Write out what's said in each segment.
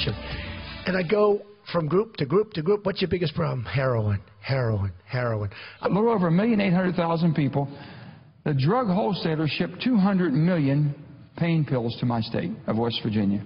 prescription. And I go from group to group to group. What's your biggest problem? Heroin, heroin, heroin. A little over 1,800,000 people. The drug wholesalers shipped 200 million pain pills to my state of West Virginia.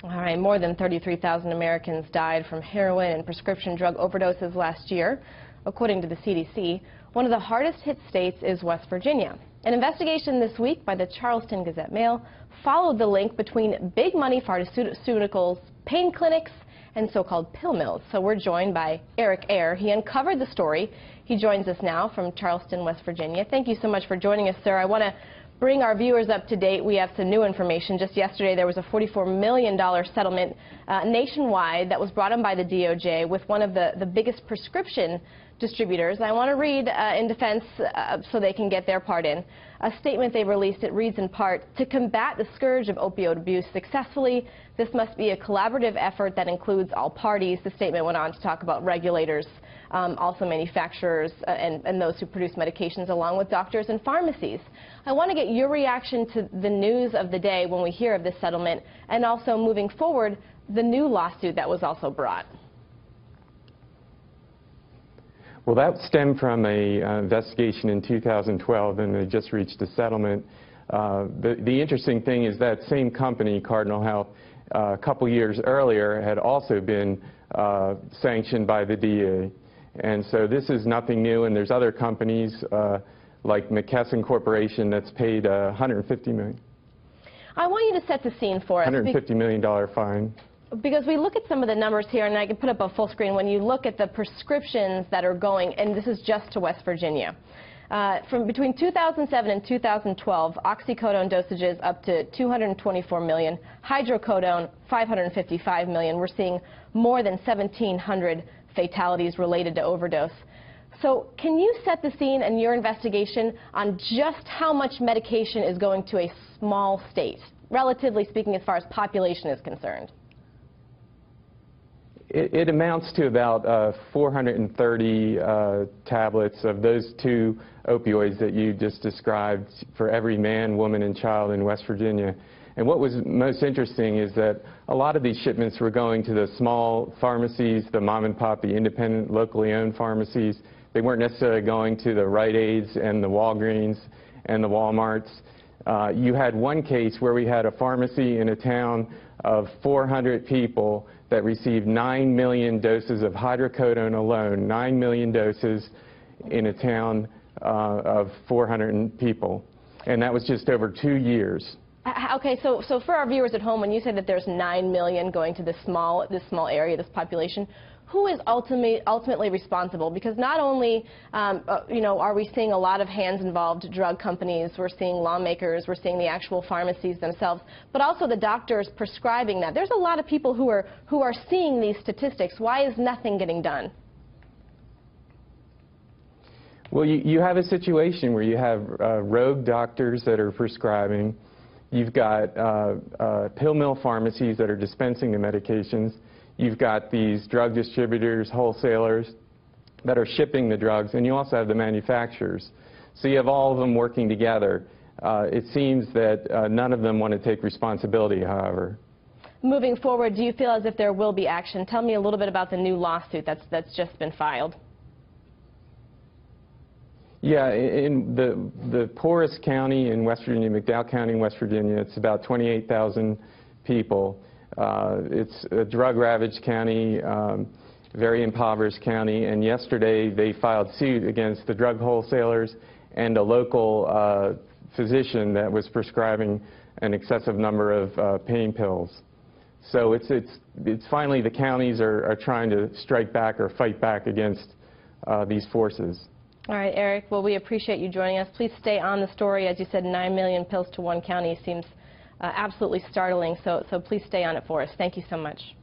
All right, more than 33,000 Americans died from heroin and prescription drug overdoses last year, according to the CDC. One of the hardest hit states is West Virginia. An investigation this week by the Charleston Gazette-Mail followed the link between big money pharmaceuticals, pain clinics, and so-called pill mills. So we're joined by Eric Ayer. He uncovered the story. He joins us now from Charleston, West Virginia. Thank you so much for joining us, sir. I want to bring our viewers up to date. We have some new information. Just yesterday, there was a $44 million settlement nationwide that was brought in by the DOJ with one of the biggest prescription distributors. I want to read in defense so they can get their part in. A statement they released, it reads in part, "To combat the scourge of opioid abuse successfully, this must be a collaborative effort that includes all parties." The statement went on to talk about regulators, also manufacturers and those who produce medications, along with doctors and pharmacies. I want to get your reaction to the news of the day when we hear of this settlement, and also moving forward, the new lawsuit that was also brought. Well, that stemmed from a investigation in 2012, and they just reached a settlement. The interesting thing is that same company, Cardinal Health, a couple years earlier had also been sanctioned by the DA. And so this is nothing new, and there's other companies like McKesson Corporation that's paid $150 million. I want you to set the scene for us. $150 million fine. Because we look at some of the numbers here, and I can put up a full screen, when you look at the prescriptions that are going, and this is just to West Virginia. From between 2007 and 2012, oxycodone dosages up to 224 million, hydrocodone 555 million. We're seeing more than 1,700 fatalities related to overdose. So can you set the scene in your investigation on just how much medication is going to a small state, relatively speaking, as far as population is concerned? It amounts to about 430 tablets of those two opioids that you just described for every man, woman, and child in West Virginia. And what was most interesting is that a lot of these shipments were going to the small pharmacies, the mom and pop, the independent, locally owned pharmacies. They weren't necessarily going to the Rite Aids and the Walgreens and the Walmarts. You had one case where we had a pharmacy in a town of 400 people that received 9 million doses of hydrocodone alone, 9 million doses in a town of 400 people. And that was just over 2 years. Okay, so for our viewers at home, when you say that there's 9 million going to this small area, this population, who is ultimately responsible? Because not only are we seeing a lot of hands-involved drug companies, we're seeing lawmakers, we're seeing the actual pharmacies themselves, but also the doctors prescribing that. There's a lot of people who are seeing these statistics. Why is nothing getting done? Well, you have a situation where you have rogue doctors that are prescribing. You've got pill mill pharmacies that are dispensing the medications. You've got these drug distributors, wholesalers that are shipping the drugs, and you also have the manufacturers. So you have all of them working together. It seems that none of them want to take responsibility, however. Moving forward, do you feel as if there will be action? Tell me a little bit about the new lawsuit that's just been filed. Yeah, in the poorest county in West Virginia, McDowell County in West Virginia, it's about 28,000 people. It's a drug-ravaged county, very impoverished county, and yesterday they filed suit against the drug wholesalers and a local physician that was prescribing an excessive number of pain pills. So it's finally the counties are trying to strike back or fight back against these forces. All right, Eric, well, we appreciate you joining us. Please stay on the story. As you said, 9 million pills to one county seems absolutely startling, so please stay on it for us. Thank you so much.